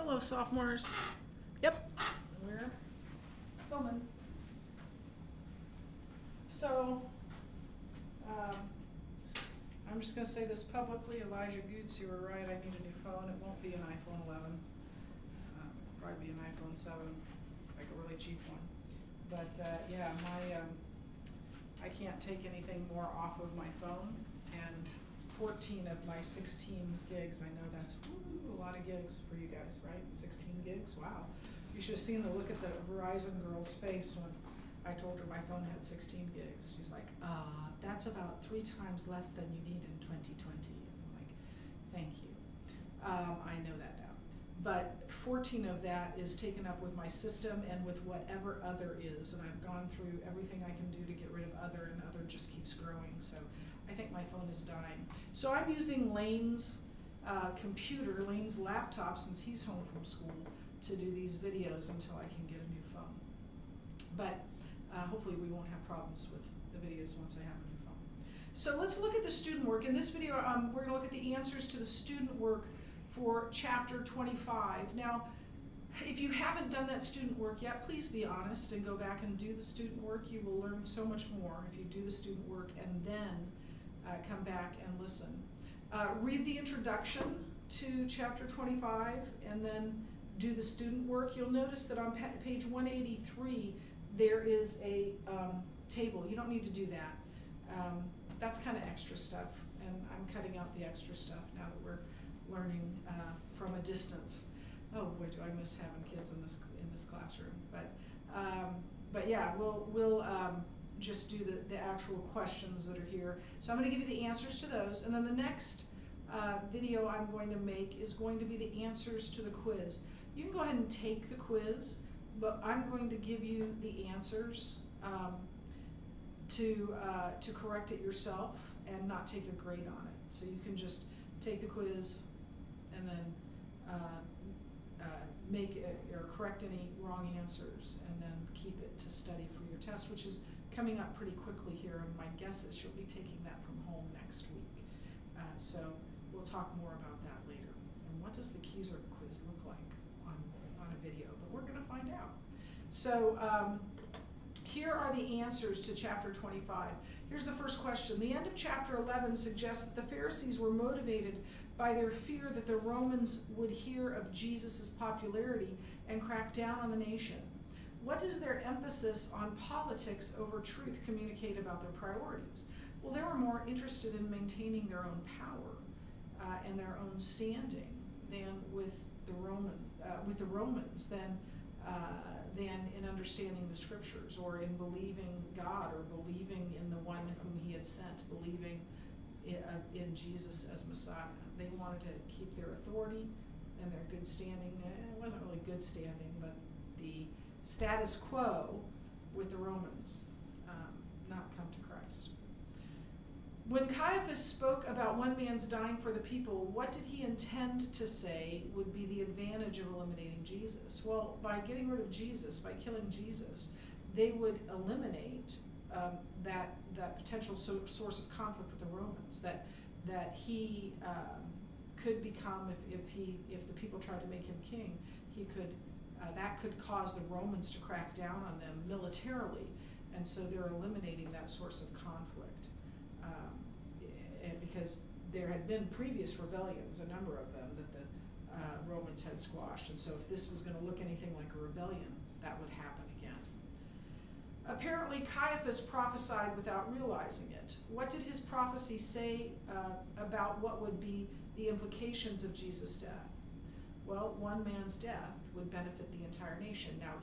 Hello, sophomores. Yep, we're filming. So, I'm just going to say this publicly. Elijah Goots, you were right. I need a new phone. It won't be an iPhone 11. Probably be an iPhone 7, like a really cheap one. But yeah, I can't take anything more off of my phone. And 14 of my 16 gigs, I know that's a lot of gigs for you guys, right? 16 gigs, wow. You should have seen the look at the Verizon girl's face when I told her my phone had 16 gigs. She's like, that's about 3 times less than you need in 2020. I'm like, thank you. I know that now. But 14 of that is taken up with my system and with whatever other is. And I've gone through everything I can do to get rid of other, and other just keeps growing. So I think my phone is dying. So I'm using Lane's computer, Lane's laptop, since he's home from school, to do these videos until I can get a new phone. But hopefully we won't have problems with the videos once I have a new phone. So let's look at the student work. In this video, we're going to look at the answers to the student work for chapter 25. Now, if you haven't done that student work yet, please be honest and go back and do the student work. You will learn so much more if you do the student work and then come back and listen. Read the introduction to chapter 25 and then do the student work. You'll notice that on page 183 there is a table. You don't need to do that. That's kind of extra stuff, and I'm cutting out the extra stuff now that we're learning from a distance. Oh boy, do I miss having kids in this classroom. But yeah, we'll just do the actual questions that are here. So I'm going to give you the answers to those, and then the next video I'm going to make is going to be the answers to the quiz. You can go ahead and take the quiz, but I'm going to give you the answers to correct it yourself and not take a grade on it. So you can just take the quiz and then make or correct any wrong answers, and then keep it to study for your test, which is coming up pretty quickly here, and my guess is you'll be taking that from home next week. So we'll talk more about that later. And what does the Keyser quiz look like on a video? But we're going to find out. So here are the answers to chapter 25. Here's the first question. The end of chapter 11 suggests that the Pharisees were motivated by their fear that the Romans would hear of Jesus' popularity and crack down on the nation. What does their emphasis on politics over truth communicate about their priorities? Well, they were more interested in maintaining their own power and their own standing than with the Romans than in understanding the scriptures, or in believing God, or believing in the one whom he had sent, believing in Jesus as Messiah. They wanted to keep their authority and their good standing. It wasn't really good standing, but the status quo with the Romans, not come to Christ. When Caiaphas spoke about one man's dying for the people, what did he intend to say would be the advantage of eliminating Jesus? Well, by getting rid of Jesus, by killing Jesus, they would eliminate that potential source of conflict with the Romans, that he could become, if the people tried to make him king, that could cause the Romans to crack down on them militarily, and so they're eliminating that source of conflict. Because there had been previous rebellions, a number of them, that the Romans had squashed, and so if this was going to look anything like a rebellion, that would happen again. Apparently, Caiaphas prophesied without realizing it. What did his prophecy say about what would be the implications of Jesus' death? Well, one man's death would benefit the entire nation. Now,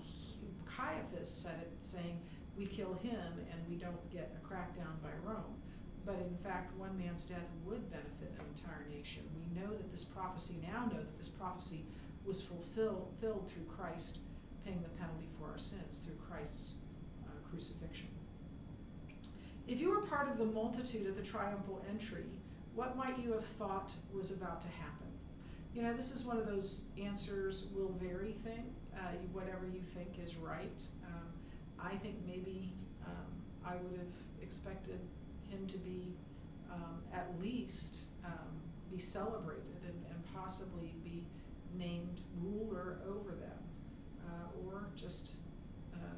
Caiaphas said it saying, we kill him and we don't get a crackdown by Rome. But in fact, one man's death would benefit an entire nation. We know that this prophecy, was fulfilled through Christ paying the penalty for our sins, through Christ's crucifixion. If you were part of the multitude at the triumphal entry, what might you have thought was about to happen? You know, this is one of those answers will vary thing, whatever you think is right. I think maybe I would have expected him to be at least be celebrated and possibly be named ruler sure just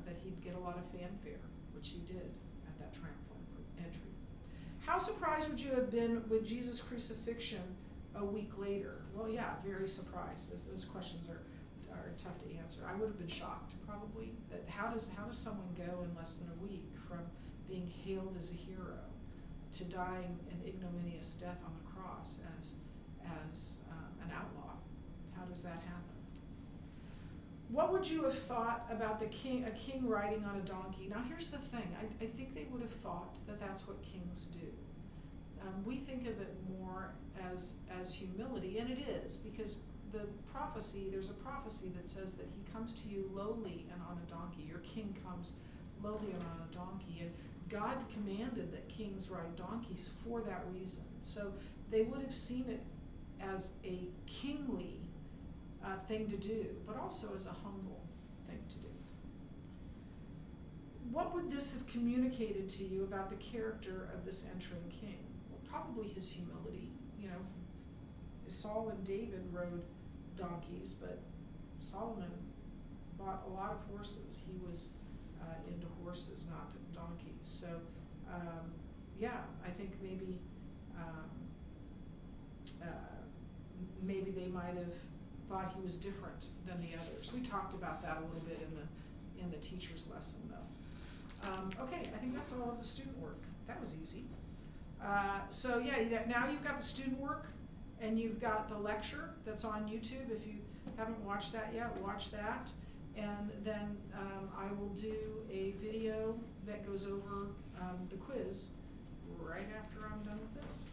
that he'd get a lot of fanfare, which he did at that triumphal entry. How surprised would you have been with Jesus' crucifixion a week later? Well, yeah, very surprised. Those questions are tough to answer. I would have been shocked, probably, that how does someone go in less than a week from being hailed as a hero to dying an ignominious death on the cross as an outlaw? How does that happen? What would you have thought about a king riding on a donkey? Now here's the thing, I think they would have thought that that's what kings do. We think of it more as humility, and it is, because there's a prophecy that says that he comes to you lowly and on a donkey. Your king comes lowly and on a donkey, and God commanded that kings ride donkeys for that reason. So they would have seen it as a kingly thing to do, but also as a humble thing to do. What would this have communicated to you about the character of this entering king? Well, probably his humility. You know, Saul and David rode donkeys, but Solomon bought a lot of horses. He was into horses, not donkeys. So, yeah, I think maybe maybe they might have thought he was different than the others. We talked about that a little bit in the teacher's lesson, though. Okay, I think that's all of the student work. That was easy. So yeah, now you've got the student work and you've got the lecture that's on YouTube. If you haven't watched that yet, watch that. And then I will do a video that goes over the quiz right after I'm done with this.